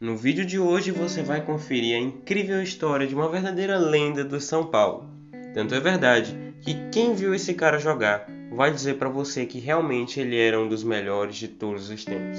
No vídeo de hoje você vai conferir a incrível história de uma verdadeira lenda do São Paulo. Tanto é verdade que quem viu esse cara jogar vai dizer para você que realmente ele era um dos melhores de todos os tempos.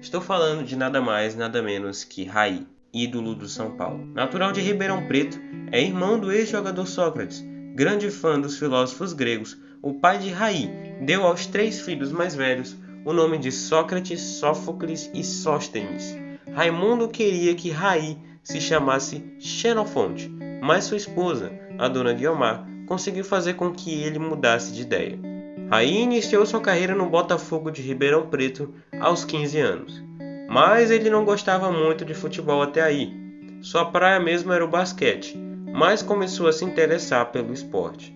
Estou falando de nada mais, nada menos que Raí, ídolo do São Paulo. Natural de Ribeirão Preto, é irmão do ex-jogador Sócrates, grande fã dos filósofos gregos. O pai de Raí deu aos 3 filhos mais velhos o nome de Sócrates, Sófocles e Sóstenes. Raimundo queria que Raí se chamasse Xenofonte, mas sua esposa, a dona Guiomar, conseguiu fazer com que ele mudasse de ideia. Raí iniciou sua carreira no Botafogo de Ribeirão Preto aos 15 anos, mas ele não gostava muito de futebol até aí. Sua praia mesmo era o basquete, mas começou a se interessar pelo esporte.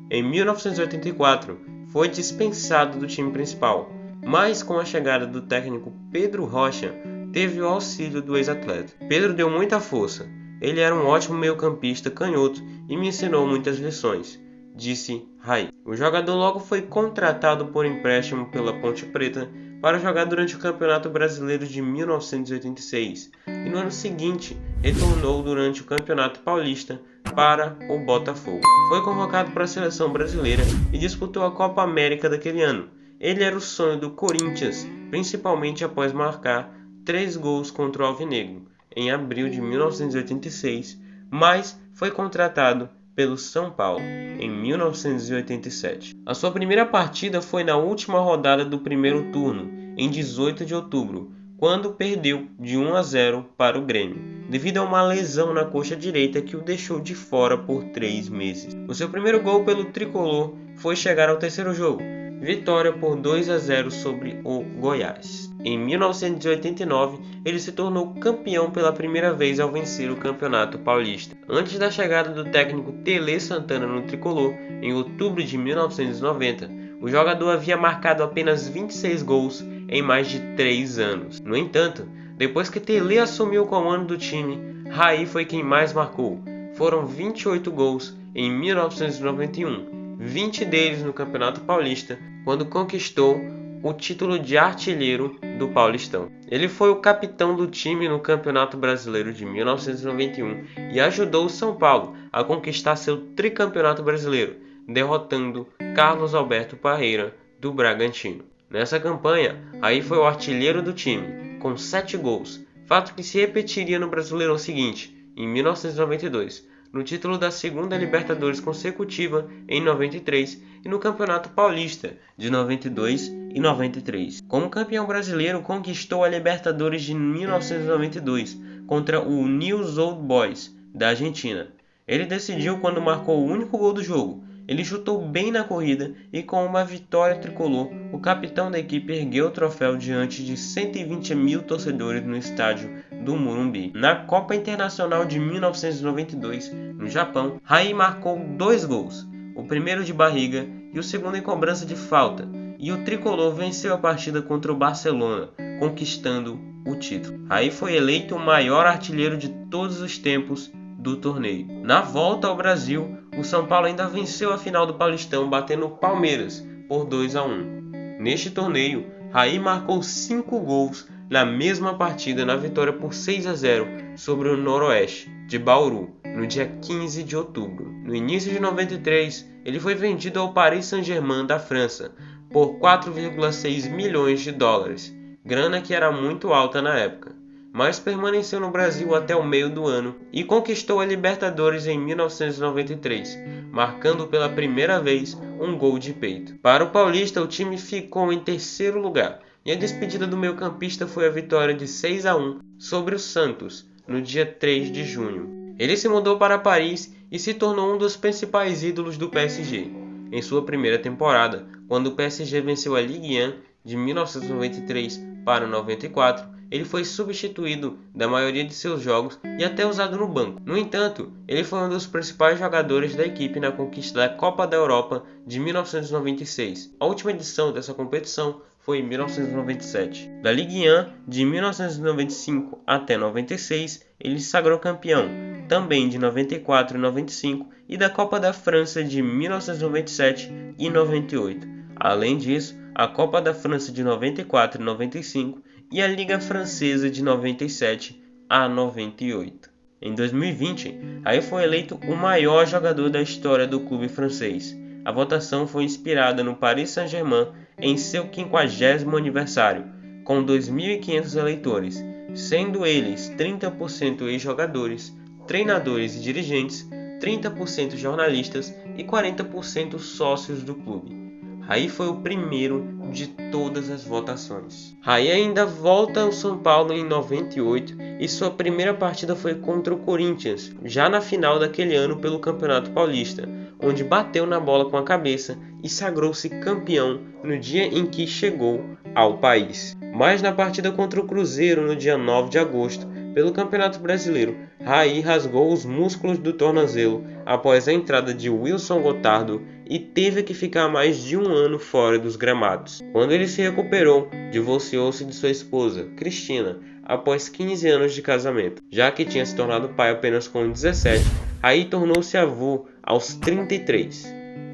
Em 1984, foi dispensado do time principal, mas com a chegada do técnico Pedro Rocha, teve o auxílio do ex-atleta. Pedro deu muita força. Ele era um ótimo meio-campista canhoto e me ensinou muitas lições, disse Raí. O jogador logo foi contratado por empréstimo pela Ponte Preta para jogar durante o Campeonato Brasileiro de 1986 e no ano seguinte retornou durante o Campeonato Paulista para o Botafogo. Foi convocado para a seleção brasileira e disputou a Copa América daquele ano. Ele era o sonho do Corinthians, principalmente após marcar 3 gols contra o Alvinegro em abril de 1986, mas foi contratado pelo São Paulo em 1987. A sua primeira partida foi na última rodada do primeiro turno, em 18 de outubro, quando perdeu de 1-0 para o Grêmio, devido a uma lesão na coxa direita que o deixou de fora por 3 meses. O seu primeiro gol pelo tricolor foi chegar ao terceiro jogo, vitória por 2-0 sobre o Goiás. Em 1989, ele se tornou campeão pela primeira vez ao vencer o Campeonato Paulista. Antes da chegada do técnico Tele Santana no tricolor, em outubro de 1990, o jogador havia marcado apenas 26 gols em mais de 3 anos. No entanto, depois que Tele assumiu o comando do time, Raí foi quem mais marcou. Foram 28 gols em 1991, 20 deles no Campeonato Paulista, quando conquistou o título de artilheiro do Paulistão. Ele foi o capitão do time no Campeonato Brasileiro de 1991 e ajudou o São Paulo a conquistar seu tricampeonato brasileiro, derrotando Carlos Alberto Parreira do Bragantino. Nessa campanha, Raí foi o artilheiro do time, com 7 gols, fato que se repetiria no Brasileirão seguinte, em 1992, no título da segunda Libertadores consecutiva em 93 e no Campeonato Paulista de 92 e 93. Como campeão brasileiro, conquistou a Libertadores de 1992 contra o Newell's Old Boys da Argentina. Ele decidiu quando marcou o único gol do jogo. Ele chutou bem na corrida e com uma vitória tricolor, o capitão da equipe ergueu o troféu diante de 120 mil torcedores no estádio do Morumbi. Na Copa Internacional de 1992, no Japão, Raí marcou 2 gols, o primeiro de barriga e o segundo em cobrança de falta, e o tricolor venceu a partida contra o Barcelona, conquistando o título. Raí foi eleito o maior artilheiro de todos os tempos do torneio. Na volta ao Brasil, o São Paulo ainda venceu a final do Paulistão, batendo o Palmeiras por 2-1. Neste torneio, Raí marcou 5 gols na mesma partida na vitória por 6-0 sobre o Noroeste de Bauru, no dia 15 de outubro. No início de 93, ele foi vendido ao Paris Saint-Germain da França por 4,6 milhões de dólares, grana que era muito alta na época, mas permaneceu no Brasil até o meio do ano e conquistou a Libertadores em 1993, marcando pela primeira vez um gol de peito. Para o Paulista, o time ficou em terceiro lugar e a despedida do meio-campista foi a vitória de 6-1 sobre o Santos no dia 3 de junho. Ele se mudou para Paris e se tornou um dos principais ídolos do PSG. Em sua primeira temporada, quando o PSG venceu a Ligue 1 de 1993 para 94, ele foi substituído da maioria de seus jogos e até usado no banco. No entanto, ele foi um dos principais jogadores da equipe na conquista da Copa da Europa de 1996. A última edição dessa competição foi em 1997. Da Ligue 1 de 1995 até 96, ele se sagrou campeão, também de 94 e 95, e da Copa da França de 1997 e 98. Além disso, a Copa da França de 94 e 95 e a Liga Francesa de 97 a 98. Em 2020, Raí foi eleito o maior jogador da história do clube francês. A votação foi inspirada no Paris Saint-Germain em seu 50º aniversário, com 2.500 eleitores, sendo eles 30% ex-jogadores, treinadores e dirigentes, 30% jornalistas e 40% sócios do clube. Raí foi o primeiro de todas as votações. Raí ainda volta ao São Paulo em 98 e sua primeira partida foi contra o Corinthians, já na final daquele ano pelo Campeonato Paulista, onde bateu na bola com a cabeça e sagrou-se campeão no dia em que chegou ao país. Mas na partida contra o Cruzeiro no dia 9 de agosto, pelo Campeonato Brasileiro, Raí rasgou os músculos do tornozelo após a entrada de Wilson Gotardo e teve que ficar mais de um ano fora dos gramados. Quando ele se recuperou, divorciou-se de sua esposa, Cristina, após 15 anos de casamento. Já que tinha se tornado pai apenas com 17, Raí tornou-se avô aos 33.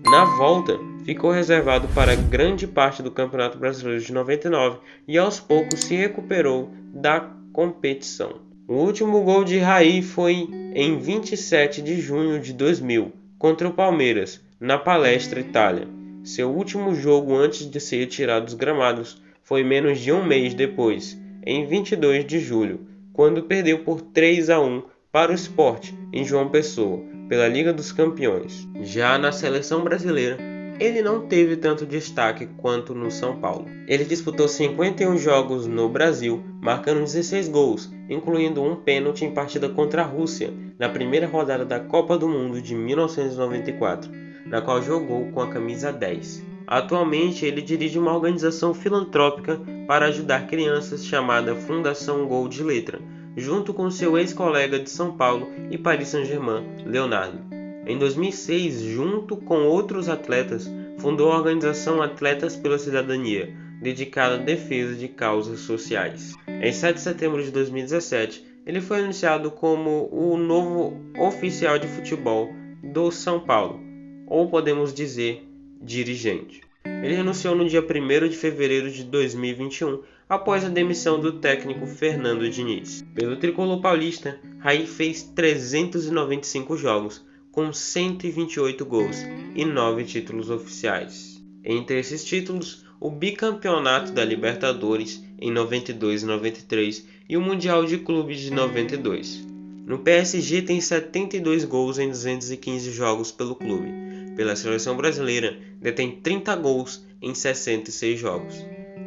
Na volta, ficou reservado para grande parte do Campeonato Brasileiro de 99 e aos poucos se recuperou da competição. O último gol de Raí foi em 27 de junho de 2000, contra o Palmeiras, na Palestra Itália. Seu último jogo antes de ser retirado dos gramados foi menos de um mês depois, em 22 de julho, quando perdeu por 3-1 para o Sport, em João Pessoa, pela Liga dos Campeões. Já na seleção brasileira, ele não teve tanto destaque quanto no São Paulo. Ele disputou 51 jogos no Brasil, marcando 16 gols, incluindo um pênalti em partida contra a Rússia, na primeira rodada da Copa do Mundo de 1994, na qual jogou com a camisa 10. Atualmente, ele dirige uma organização filantrópica para ajudar crianças chamada Fundação Gol de Letra, junto com seu ex-colega de São Paulo e Paris Saint-Germain, Leonardo. Em 2006, junto com outros atletas, fundou a organização Atletas pela Cidadania, dedicada à defesa de causas sociais. Em 7 de setembro de 2017, ele foi anunciado como o novo oficial de futebol do São Paulo, ou podemos dizer, dirigente. Ele renunciou no dia 1º de fevereiro de 2021, após a demissão do técnico Fernando Diniz. Pelo tricolor paulista, Raí fez 395 jogos, com 128 gols e 9 títulos oficiais. Entre esses títulos, o bicampeonato da Libertadores em 92 e 93 e o Mundial de Clubes de 92. No PSG tem 72 gols em 215 jogos pelo clube. Pela seleção brasileira, detém 30 gols em 66 jogos.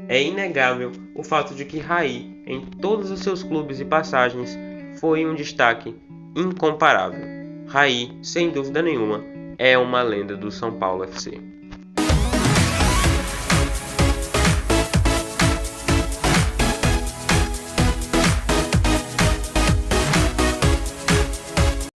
É inegável o fato de que Raí, em todos os seus clubes e passagens, foi um destaque incomparável. Raí, sem dúvida nenhuma, é uma lenda do São Paulo FC.